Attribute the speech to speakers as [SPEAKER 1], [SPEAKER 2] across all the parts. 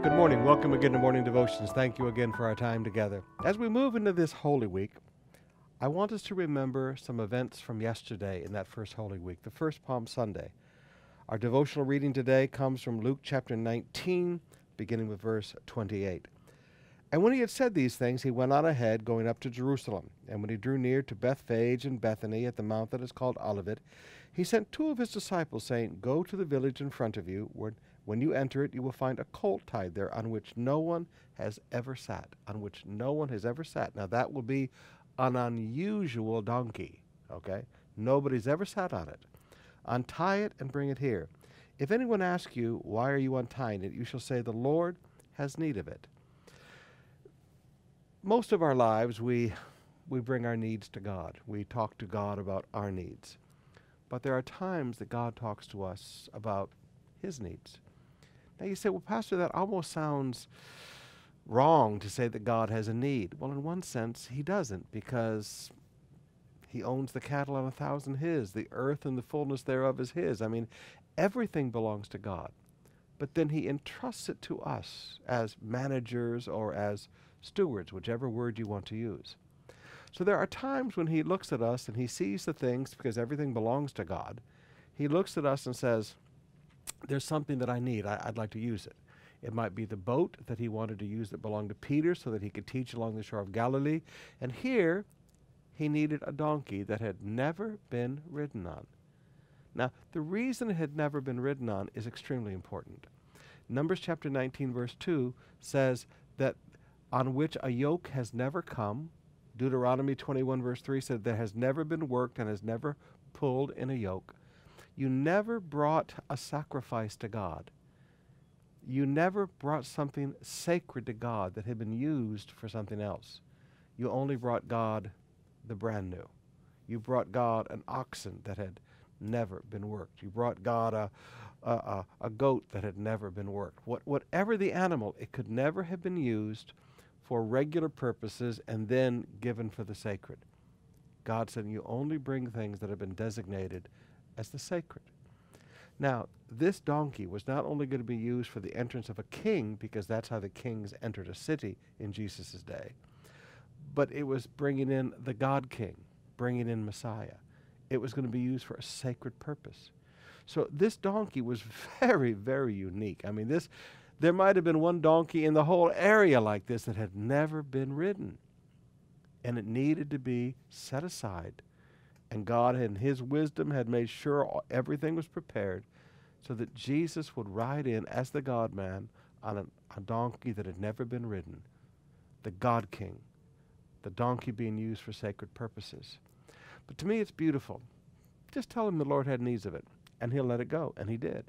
[SPEAKER 1] Good morning. Welcome again to Morning Devotions. Thank you again for our time together. As we move into this Holy Week, I want us to remember some events from yesterday in that first Holy Week, the first Palm Sunday. Our devotional reading today comes from Luke chapter 19, beginning with verse 28. And when he had said these things, he went on ahead, going up to Jerusalem. And when he drew near to Bethphage and Bethany at the mount that is called Olivet, he sent two of his disciples, saying, Go to the village in front of you, where when you enter it, you will find a colt tied there on which no one has ever sat. On which no one has ever sat. Now that will be an unusual donkey, okay? Nobody's ever sat on it. Untie it and bring it here. If anyone asks you, Why are you untying it? You shall say, The Lord has need of it. Most of our lives, we bring our needs to God. We talk to God about our needs. But there are times that God talks to us about His needs. Now you say, well, Pastor, that almost sounds wrong to say that God has a need. Well, in one sense, He doesn't, because He owns the cattle on 1,000 hills. The earth and the fullness thereof is His. I mean, everything belongs to God. But then He entrusts it to us as managers or as stewards, whichever word you want to use. So there are times when He looks at us and He sees the things, because everything belongs to God. He looks at us and says, there's something that I need. I'd like to use it. It might be the boat that He wanted to use that belonged to Peter so that he could teach along the shore of Galilee. And here, He needed a donkey that had never been ridden on. Now, the reason it had never been ridden on is extremely important. Numbers chapter 19, verse 2 says that on which a yoke has never come. Deuteronomy 21, verse 3 said there has never been worked and has never pulled in a yoke. You never brought a sacrifice to God. You never brought something sacred to God that had been used for something else. You only brought God the brand new. You brought God an oxen that had never been worked. You brought God a goat that had never been worked. Whatever the animal, it could never have been used for regular purposes and then given for the sacred. God said, you only bring things that have been designated as the sacred. Now, this donkey was not only going to be used for the entrance of a king, because that's how the kings entered a city in Jesus' day, but it was bringing in the God King, bringing in Messiah. It was going to be used for a sacred purpose. So this donkey was very, very unique. I mean, there might have been one donkey in the whole area like this that had never been ridden. And it needed to be set aside. And God, in His wisdom, had made sure everything was prepared so that Jesus would ride in as the God-man on a donkey that had never been ridden. The God King. The donkey being used for sacred purposes. But to me, it's beautiful. Just tell Him the Lord had needs of it, and He'll let it go. And He did.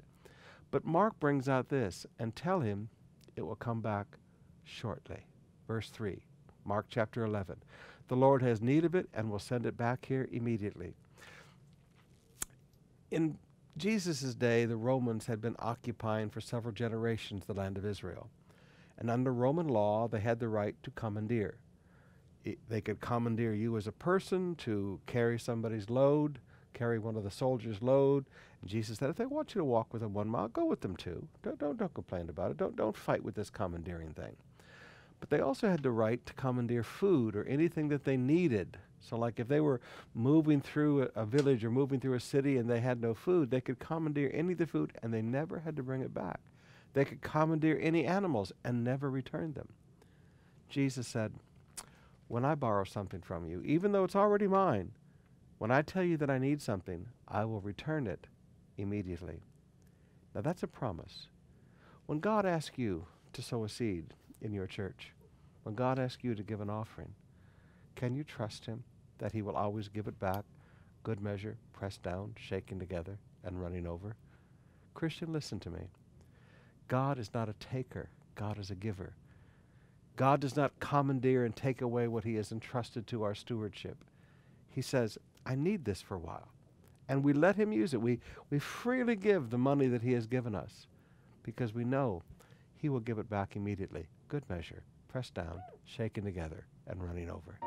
[SPEAKER 1] But Mark brings out this, and tell Him it will come back shortly. Verse 3, Mark chapter 11. The Lord has need of it and will send it back here immediately. In Jesus' day, the Romans had been occupying for several generations the land of Israel. And under Roman law, they had the right to commandeer. They could commandeer you as a person to carry somebody's load, carry one of the soldiers' load. And Jesus said, if they want you to walk with them 1 mile, go with them 2. Don't complain about it. Don't fight with this commandeering thing. But they also had the right to commandeer food or anything that they needed. So like if they were moving through a village or moving through a city and they had no food, they could commandeer any of the food and they never had to bring it back. They could commandeer any animals and never return them. Jesus said, when I borrow something from you, even though it's already mine, when I tell you that I need something, I will return it immediately. Now that's a promise. When God asks you to sow a seed in your church, when God asks you to give an offering, can you trust Him that He will always give it back, good measure, pressed down, shaken together, and running over? Christian, listen to me. God is not a taker. God is a giver. God does not commandeer and take away what He has entrusted to our stewardship. He says, I need this for a while. And we let Him use it. We freely give the money that He has given us because we know He will give it back immediately. Good measure, pressed down, shaken together, and running over.